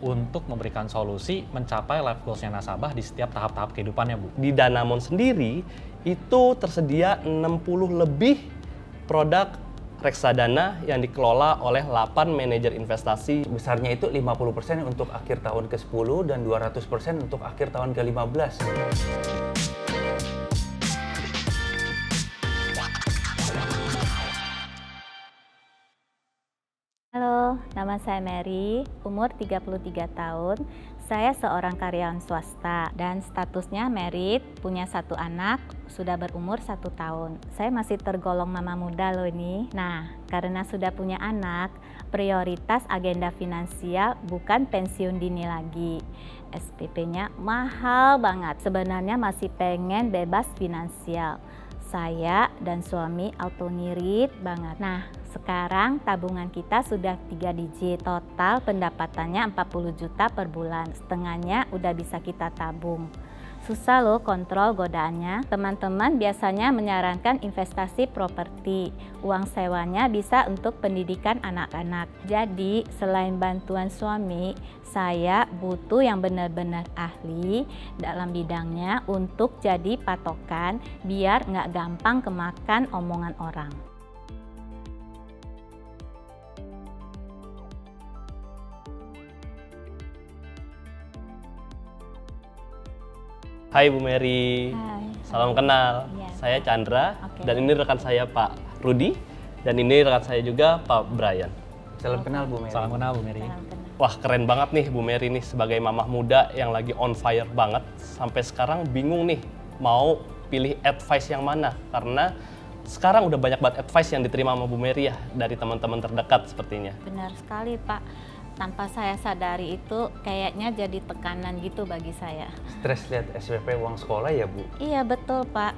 untuk memberikan solusi mencapai life goals-nya nasabah di setiap tahap-tahap kehidupannya, Bu. Di Danamon sendiri itu tersedia 60 lebih produk reksadana yang dikelola oleh 8 manajer investasi. Besarnya itu 50% untuk akhir tahun ke-10 dan 200% untuk akhir tahun ke-15. Halo, nama saya Mary, umur 33 tahun. Saya seorang karyawan swasta dan statusnya married, punya 1 anak, sudah berumur 1 tahun. Saya masih tergolong mama muda loh ini. Nah, karena sudah punya anak, prioritas agenda finansial bukan pensiun dini lagi. SPP-nya mahal banget. Sebenarnya masih pengen bebas finansial. Saya dan suami auto ngirit banget. Nah, sekarang tabungan kita sudah 3 digit. Total pendapatannya 40 juta per bulan. Setengahnya udah bisa kita tabung. Susah loh kontrol godaannya. Teman-teman biasanya menyarankan investasi properti. Uang sewanya bisa untuk pendidikan anak-anak. Jadi selain bantuan suami, saya butuh yang benar-benar ahli dalam bidangnya untuk jadi patokan biar nggak gampang kemakan omongan orang. Hai Bu Mary, Hai. salam kenal. Iya. Saya Chandra, Oke. dan ini rekan saya Pak Rudi, dan ini rekan saya juga Pak Brian. Salam kenal Bu Mary. Salam kenal, Bu Mary. Salam kenal. Wah, keren banget nih Bu Mary nih sebagai mamah muda yang lagi on fire banget. Sampai sekarang bingung nih mau pilih advice yang mana, karena sekarang udah banyak banget advice yang diterima sama Bu Mary ya dari teman-teman terdekat sepertinya. Benar sekali, Pak. Tanpa saya sadari itu kayaknya jadi tekanan gitu bagi saya. Stres lihat SPP uang sekolah ya Bu? Iya betul, Pak.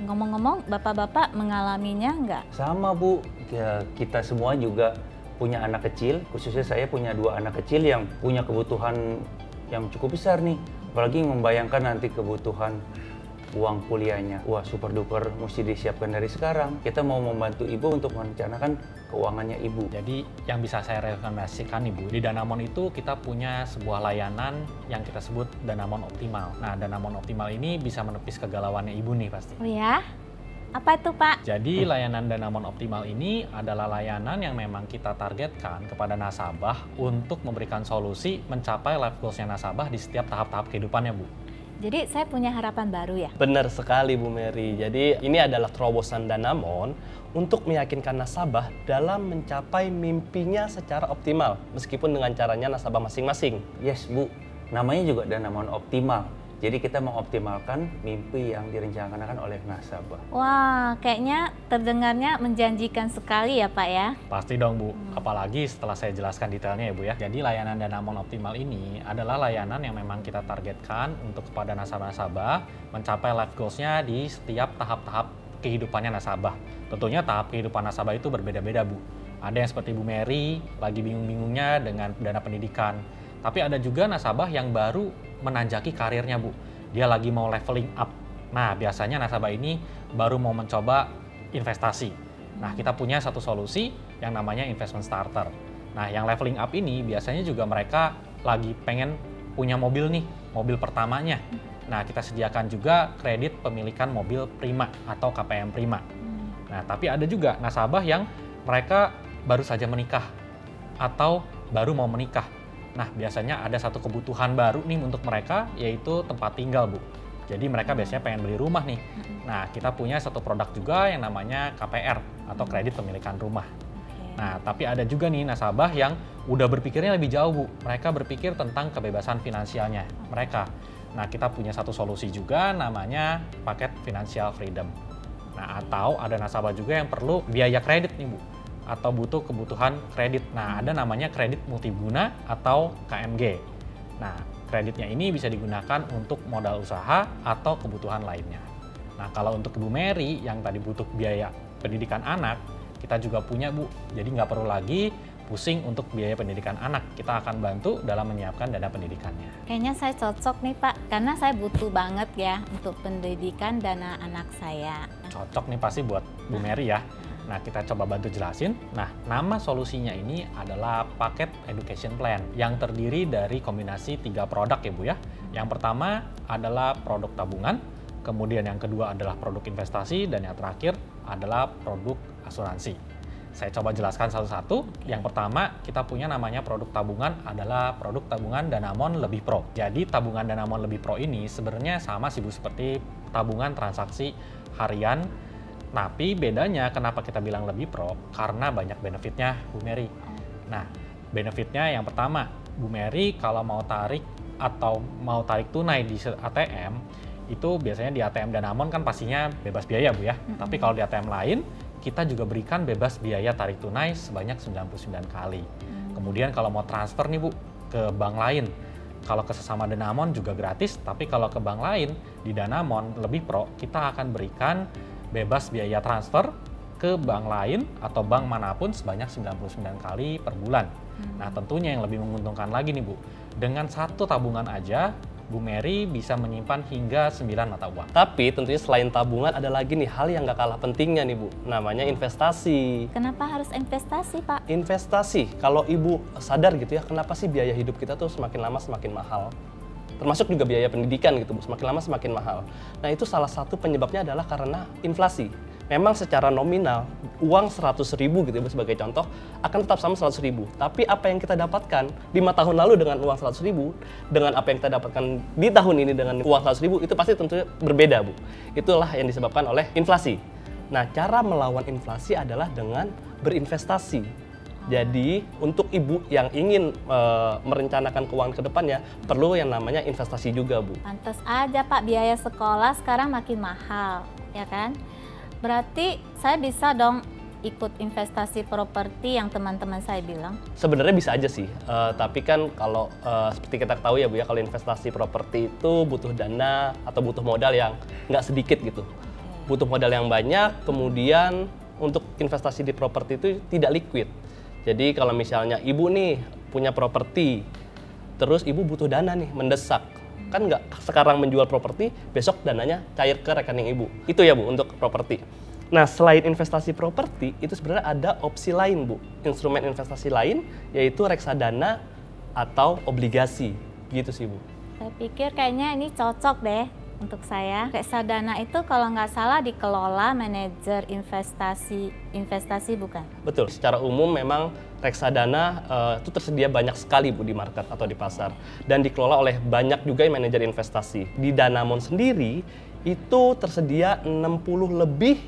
Ngomong-ngomong, bapak-bapak mengalaminya nggak? Sama Bu, ya, kita semua juga punya anak kecil, khususnya saya punya 2 anak kecil yang punya kebutuhan yang cukup besar nih. Apalagi membayangkan nanti kebutuhan uang kuliahnya. Wah, super duper mesti disiapkan dari sekarang. Kita mau membantu ibu untuk merencanakan keuangannya ibu. Jadi yang bisa saya rekomendasikan nih, Bu, di Danamon itu kita punya sebuah layanan yang kita sebut Danamon Optimal. Nah, Danamon Optimal ini bisa menepis kegalauannya ibu nih pasti. Oh ya? Apa itu, Pak? Jadi layanan Danamon Optimal ini adalah layanan yang memang kita targetkan kepada nasabah untuk memberikan solusi mencapai life goals-nya nasabah di setiap tahap-tahap kehidupannya, Bu. Jadi saya punya harapan baru ya? Benar sekali Bu Mary. Jadi ini adalah terobosan Danamon untuk meyakinkan nasabah dalam mencapai mimpinya secara optimal, meskipun dengan caranya nasabah masing-masing. Yes Bu, namanya juga Danamon Optimal. Jadi kita mengoptimalkan mimpi yang direncanakan oleh nasabah. Wah, kayaknya terdengarnya menjanjikan sekali ya, Pak ya? Pasti dong, Bu. Apalagi setelah saya jelaskan detailnya ya, Bu ya. Jadi layanan Danamon Optimal ini adalah layanan yang memang kita targetkan untuk kepada nasabah-nasabah mencapai life goals-nya di setiap tahap-tahap kehidupannya nasabah. Tentunya tahap kehidupan nasabah itu berbeda-beda, Bu. Ada yang seperti Bu Mary, lagi bingung-bingungnya dengan dana pendidikan. Tapi ada juga nasabah yang baru menanjaki karirnya, Bu. Dia lagi mau leveling up. Nah, biasanya nasabah ini baru mau mencoba investasi. Nah, kita punya satu solusi yang namanya investment starter. Nah, yang leveling up ini biasanya juga mereka lagi pengen punya mobil nih, mobil pertamanya. Nah, kita sediakan juga kredit pemilikan mobil prima atau KPM prima. Nah, tapi ada juga nasabah yang mereka baru saja menikah atau baru mau menikah. Nah, biasanya ada satu kebutuhan baru nih untuk mereka, yaitu tempat tinggal, Bu. Jadi mereka biasanya pengen beli rumah nih. Nah, kita punya satu produk juga yang namanya KPR atau kredit pemilikan rumah. Nah, tapi ada juga nih nasabah yang udah berpikirnya lebih jauh, Bu. Mereka berpikir tentang kebebasan finansialnya mereka. Nah, kita punya satu solusi juga namanya paket Financial Freedom. Nah, atau ada nasabah juga yang perlu biaya kredit nih, Bu, atau butuh kebutuhan kredit. Nah, ada namanya kredit multiguna atau KMG. Nah, kreditnya ini bisa digunakan untuk modal usaha atau kebutuhan lainnya. Nah, kalau untuk Ibu Mary yang tadi butuh biaya pendidikan anak, kita juga punya, Bu. Jadi nggak perlu lagi pusing untuk biaya pendidikan anak. Kita akan bantu dalam menyiapkan dana pendidikannya. Kayaknya saya cocok nih, Pak. Karena saya butuh banget ya untuk pendidikan dana anak saya. Cocok nih pasti buat Bu Mary ya. Nah, kita coba bantu jelasin. Nah, nama solusinya ini adalah paket education plan yang terdiri dari kombinasi 3 produk ya Bu ya. Yang pertama adalah produk tabungan, kemudian yang kedua adalah produk investasi, dan yang terakhir adalah produk asuransi. Saya coba jelaskan satu-satu. Yang pertama, kita punya namanya produk tabungan adalah produk tabungan Danamon Lebih Pro. Jadi tabungan Danamon Lebih Pro ini sebenarnya sama sih Bu seperti tabungan transaksi harian. Tapi bedanya kenapa kita bilang lebih pro? Karena banyak benefitnya Bu Mary. Nah, benefitnya yang pertama, Bu Mary kalau mau tarik atau mau tarik tunai di ATM, itu biasanya di ATM Danamon kan pastinya bebas biaya Bu ya. Tapi kalau di ATM lain, kita juga berikan bebas biaya tarik tunai sebanyak 99 kali. Kemudian kalau mau transfer nih Bu, ke bank lain, kalau ke sesama Danamon juga gratis, tapi kalau ke bank lain, di Danamon Lebih Pro, kita akan berikan bebas biaya transfer ke bank lain atau bank manapun sebanyak 99 kali per bulan. Nah, tentunya yang lebih menguntungkan lagi nih Bu, dengan satu tabungan aja, Bu Mary bisa menyimpan hingga 9 mata uang. Tapi tentunya selain tabungan ada lagi nih hal yang gak kalah pentingnya nih Bu, namanya investasi. Kenapa harus investasi, Pak? Investasi, kalau Ibu sadar gitu ya, kenapa sih biaya hidup kita tuh semakin lama semakin mahal? Termasuk juga biaya pendidikan gitu Bu, semakin lama semakin mahal. Nah, itu salah satu penyebabnya adalah karena inflasi. Memang secara nominal, uang 100.000 gitu ya sebagai contoh, akan tetap sama 100.000. Tapi apa yang kita dapatkan 5 tahun lalu dengan uang 100.000, dengan apa yang kita dapatkan di tahun ini dengan uang 100.000, itu pasti tentunya berbeda Bu. Itulah yang disebabkan oleh inflasi. Nah, cara melawan inflasi adalah dengan berinvestasi. Jadi, untuk Ibu yang ingin merencanakan keuangan ke depannya, perlu yang namanya investasi juga, Bu. Pantas aja, Pak, biaya sekolah sekarang makin mahal, ya kan? Berarti saya bisa dong ikut investasi properti yang teman-teman saya bilang? Sebenarnya bisa aja sih, tapi kan kalau seperti kita tahu ya Bu ya, kalau investasi properti itu butuh dana atau butuh modal yang nggak sedikit gitu. Butuh modal yang banyak, kemudian untuk investasi di properti itu tidak liquid. Jadi kalau misalnya Ibu nih punya properti, terus Ibu butuh dana nih, mendesak. Kan nggak sekarang menjual properti, besok dananya cair ke rekening Ibu. Itu ya Bu untuk properti. Nah, selain investasi properti, itu sebenarnya ada opsi lain Bu. Instrumen investasi lain, yaitu reksadana atau obligasi. Gitu sih Bu. Saya pikir kayaknya ini cocok deh untuk saya. Reksadana itu kalau nggak salah dikelola manajer investasi bukan? Betul, secara umum memang reksadana itu tersedia banyak sekali Bu di market atau di pasar. Dan dikelola oleh banyak juga manajer investasi. Di Danamon sendiri, itu tersedia 60 lebih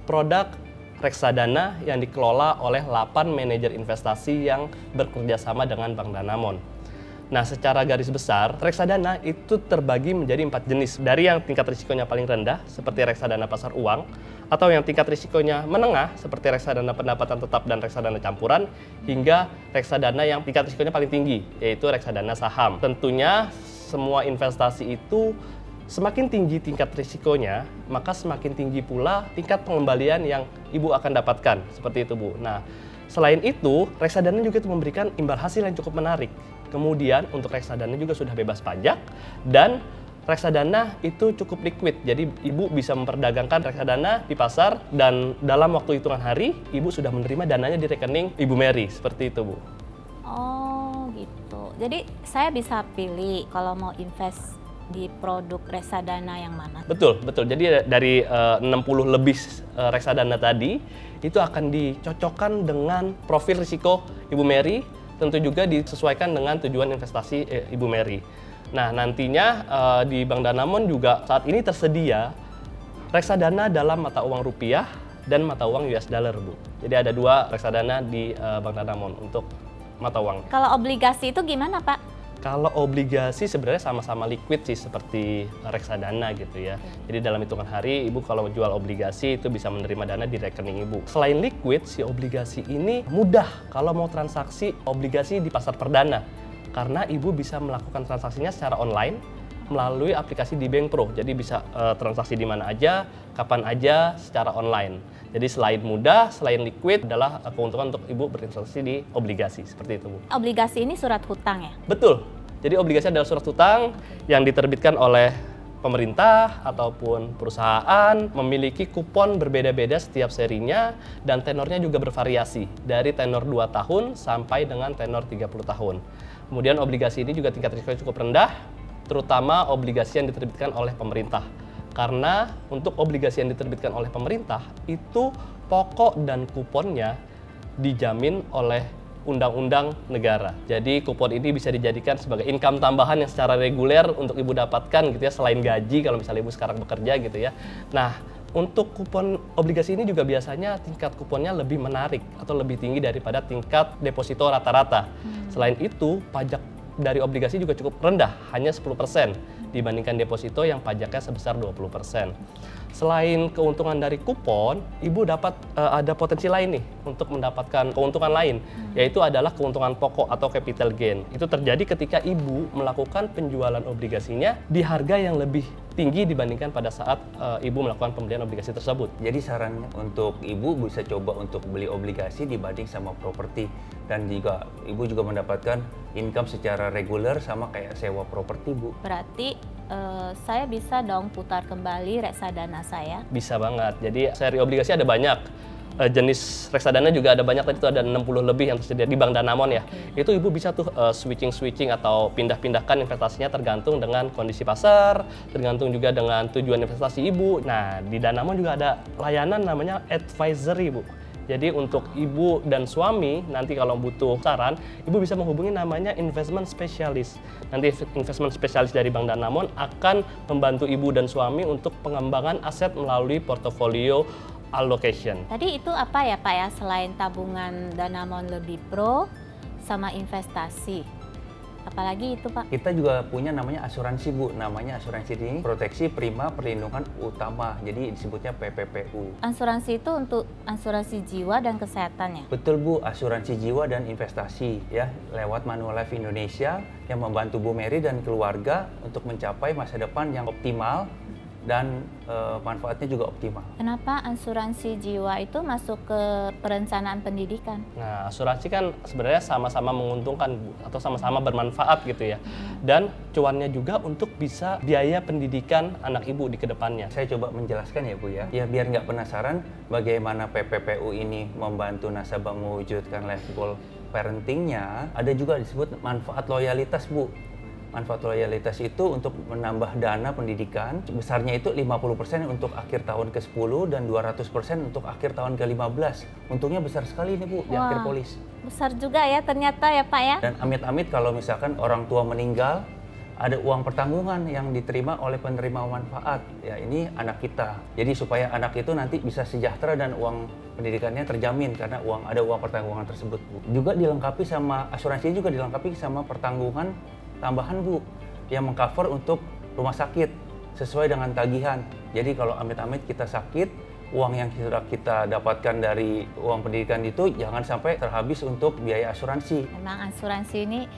produk reksadana yang dikelola oleh 8 manajer investasi yang bekerja sama dengan Bank Danamon. Nah, secara garis besar, reksadana itu terbagi menjadi 4 jenis. Dari yang tingkat risikonya paling rendah, seperti reksadana pasar uang, atau yang tingkat risikonya menengah, seperti reksadana pendapatan tetap dan reksadana campuran, hingga reksadana yang tingkat risikonya paling tinggi, yaitu reksadana saham. Tentunya, semua investasi itu semakin tinggi tingkat risikonya, maka semakin tinggi pula tingkat pengembalian yang Ibu akan dapatkan. Seperti itu, Bu. Nah, selain itu, reksadana juga itu memberikan imbal hasil yang cukup menarik. Kemudian untuk reksadana juga sudah bebas pajak dan reksadana itu cukup liquid. Jadi Ibu bisa memperdagangkan reksadana di pasar dan dalam waktu hitungan hari Ibu sudah menerima dananya di rekening Ibu Mary. Seperti itu, Bu. Oh, gitu. Jadi saya bisa pilih kalau mau invest di produk reksadana yang mana? Betul, betul. Jadi dari 60 lebih reksadana tadi itu akan dicocokkan dengan profil risiko Ibu Mary. Tentu juga disesuaikan dengan tujuan investasi Ibu Mary. Nah, nantinya di Bank Danamon juga saat ini tersedia reksadana dalam mata uang rupiah dan mata uang US dollar, Bu. Jadi ada 2 reksadana di Bank Danamon untuk mata uang. Kalau obligasi itu gimana, Pak? Kalau obligasi sebenarnya sama-sama liquid sih seperti reksadana gitu ya. Jadi dalam hitungan hari Ibu kalau jual obligasi itu bisa menerima dana di rekening Ibu. Selain liquid, si obligasi ini mudah kalau mau transaksi obligasi di pasar perdana. Karena Ibu bisa melakukan transaksinya secara online melalui aplikasi di Bank Pro. Jadi bisa transaksi di mana aja, kapan aja secara online. Jadi selain mudah, selain liquid adalah keuntungan untuk Ibu berinvestasi di obligasi. Seperti itu, Bu. Obligasi ini surat hutang ya? Betul. Jadi obligasi adalah surat hutang yang diterbitkan oleh pemerintah ataupun perusahaan memiliki kupon berbeda-beda setiap serinya dan tenornya juga bervariasi dari tenor 2 tahun sampai dengan tenor 30 tahun. Kemudian obligasi ini juga tingkat risikonya cukup rendah, terutama obligasi yang diterbitkan oleh pemerintah. Karena untuk obligasi yang diterbitkan oleh pemerintah itu pokok dan kuponnya dijamin oleh undang-undang negara. Jadi kupon ini bisa dijadikan sebagai income tambahan yang secara reguler untuk ibu dapatkan gitu ya, selain gaji kalau misalnya ibu sekarang bekerja gitu ya. Nah, untuk kupon obligasi ini juga biasanya tingkat kuponnya lebih menarik atau lebih tinggi daripada tingkat deposito rata-rata. Selain itu, pajak dari obligasi juga cukup rendah, hanya 10% dibandingkan deposito yang pajaknya sebesar 20%. Selain keuntungan dari kupon, ibu dapat ada potensi lain nih untuk mendapatkan keuntungan lain, yaitu adalah keuntungan pokok atau capital gain. Itu terjadi ketika ibu melakukan penjualan obligasinya di harga yang lebih tinggi dibandingkan pada saat ibu melakukan pembelian obligasi tersebut. Jadi sarannya untuk ibu bisa coba untuk beli obligasi dibanding sama properti, dan juga ibu juga mendapatkan income secara reguler sama kayak sewa properti, Bu. Berarti saya bisa dong putar kembali reksadana saya? Bisa banget. Jadi seri obligasi ada banyak. Jenis reksadana juga ada banyak, tadi itu ada 60 lebih yang tersedia di Bank Danamon ya. Itu ibu bisa tuh switching atau pindah-pindahkan investasinya tergantung dengan kondisi pasar, tergantung juga dengan tujuan investasi ibu. Nah, di Danamon juga ada layanan namanya advisory, Bu. Jadi untuk ibu dan suami nanti kalau butuh saran, ibu bisa menghubungi namanya investment specialist. Nanti investment specialist dari Bank Danamon akan membantu ibu dan suami untuk pengembangan aset melalui portofolio allocation. Tadi itu apa ya Pak ya, selain tabungan Danamon Lebih Pro sama investasi? Apalagi itu Pak? Kita juga punya namanya asuransi, Bu. Namanya asuransi ini proteksi prima perlindungan utama. Jadi disebutnya PPPU. Asuransi itu untuk asuransi jiwa dan kesehatan ya? Betul, Bu. Asuransi jiwa dan investasi ya, lewat Manulife Indonesia yang membantu Bu Mary dan keluarga untuk mencapai masa depan yang optimal dan manfaatnya juga optimal. Kenapa asuransi jiwa itu masuk ke perencanaan pendidikan? Nah, asuransi kan sebenarnya sama-sama menguntungkan, Bu, atau sama-sama bermanfaat gitu ya. Dan cuannya juga untuk bisa biaya pendidikan anak ibu di kedepannya. Saya coba menjelaskan ya, Bu ya. Ya biar nggak penasaran bagaimana PPPU ini membantu nasabah mewujudkan life goal parentingnya, ada juga disebut manfaat loyalitas, Bu. Manfaat loyalitas itu untuk menambah dana pendidikan, besarnya itu 50% untuk akhir tahun ke-10 dan 200% untuk akhir tahun ke-15. Untungnya besar sekali nih, Bu, di akhir polis. Besar juga ya ternyata ya Pak ya. Dan amit-amit kalau misalkan orang tua meninggal, ada uang pertanggungan yang diterima oleh penerima manfaat. Ya ini anak kita. Jadi supaya anak itu nanti bisa sejahtera dan uang pendidikannya terjamin karena ada uang pertanggungan tersebut, Bu. Juga dilengkapi sama asuransi, juga dilengkapi sama pertanggungan tambahan, Bu, yang mengcover untuk rumah sakit sesuai dengan tagihan. Jadi kalau amit-amit kita sakit, uang yang sudah kita dapatkan dari uang pendidikan itu jangan sampai terhabis untuk biaya asuransi. Memang asuransi ini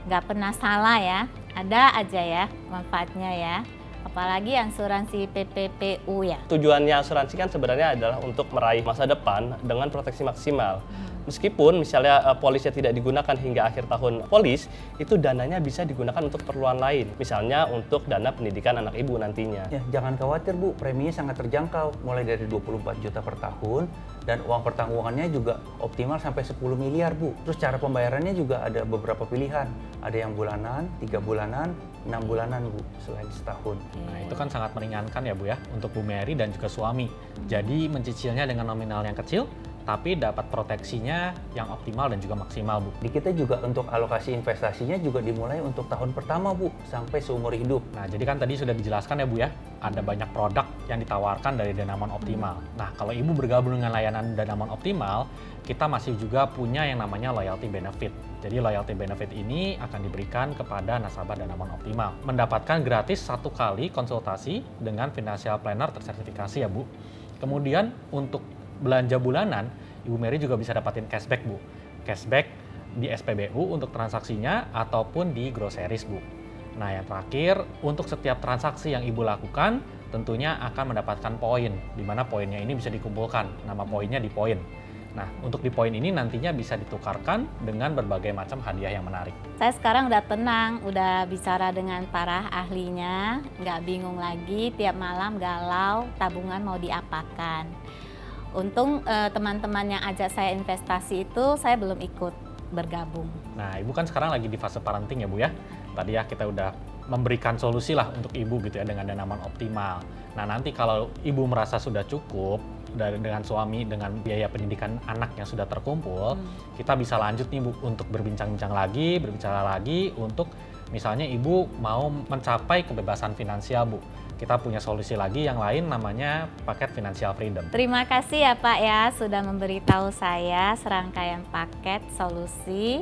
nggak pernah salah ya, ada aja ya manfaatnya ya. Apalagi asuransi PPPU ya. Tujuannya asuransi kan sebenarnya adalah untuk meraih masa depan dengan proteksi maksimal. Meskipun misalnya polisnya tidak digunakan hingga akhir tahun polis, itu dananya bisa digunakan untuk keperluan lain. Misalnya untuk dana pendidikan anak ibu nantinya. Ya, jangan khawatir, Bu, preminya sangat terjangkau, mulai dari 24 juta per tahun dan uang pertanggungannya juga optimal sampai 10 miliar, Bu. Terus cara pembayarannya juga ada beberapa pilihan. Ada yang bulanan, 3 bulanan, 6 bulanan, Bu, selain setahun. Nah, itu kan sangat meringankan ya, Bu ya, untuk Bu Mary dan juga suami. Jadi mencicilnya dengan nominal yang kecil, tapi dapat proteksinya yang optimal dan juga maksimal, Bu. Di kita juga untuk alokasi investasinya juga dimulai untuk tahun pertama, Bu, sampai seumur hidup. Nah, jadi kan tadi sudah dijelaskan ya, Bu ya, ada banyak produk yang ditawarkan dari Danamon Optimal. Nah, kalau Ibu bergabung dengan layanan Danamon Optimal, kita masih juga punya yang namanya loyalty benefit. Jadi loyalty benefit ini akan diberikan kepada nasabah Danamon Optimal. Mendapatkan gratis 1 kali konsultasi dengan financial planner tersertifikasi ya, Bu. Kemudian untuk belanja bulanan, Ibu Mary juga bisa dapatin cashback, Bu. Cashback di SPBU untuk transaksinya ataupun di groceries, Bu. Nah, yang terakhir, untuk setiap transaksi yang Ibu lakukan, tentunya akan mendapatkan poin, di mana poinnya ini bisa dikumpulkan. Nama poinnya di poin. Nah, untuk di poin ini nantinya bisa ditukarkan dengan berbagai macam hadiah yang menarik. Saya sekarang udah tenang, udah bicara dengan para ahlinya, nggak bingung lagi, tiap malam galau, tabungan mau diapakan. Untung teman-teman yang ajak saya investasi itu saya belum ikut bergabung. Nah, Ibu kan sekarang lagi di fase parenting ya Bu ya. Tadi ya kita udah memberikan solusi lah untuk Ibu gitu ya dengan Danamon Optimal. Nah, nanti kalau Ibu merasa sudah cukup dengan suami, dengan biaya pendidikan anak yang sudah terkumpul, kita bisa lanjut nih Bu untuk berbicara lagi untuk misalnya Ibu mau mencapai kebebasan finansial Bu. Kita punya solusi lagi yang lain namanya paket Financial Freedom. Terima kasih ya Pak ya sudah memberitahu saya serangkaian paket solusi.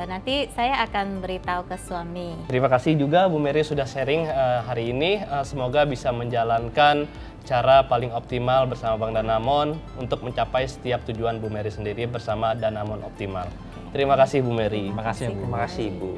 Nanti saya akan beritahu ke suami. Terima kasih juga Bu Mary sudah sharing hari ini. Semoga bisa menjalankan cara paling optimal bersama Bank Danamon untuk mencapai setiap tujuan Bu Mary sendiri bersama Danamon Optimal. Terima kasih Bu Mary. Terima kasih Bu. Terima kasih Bu.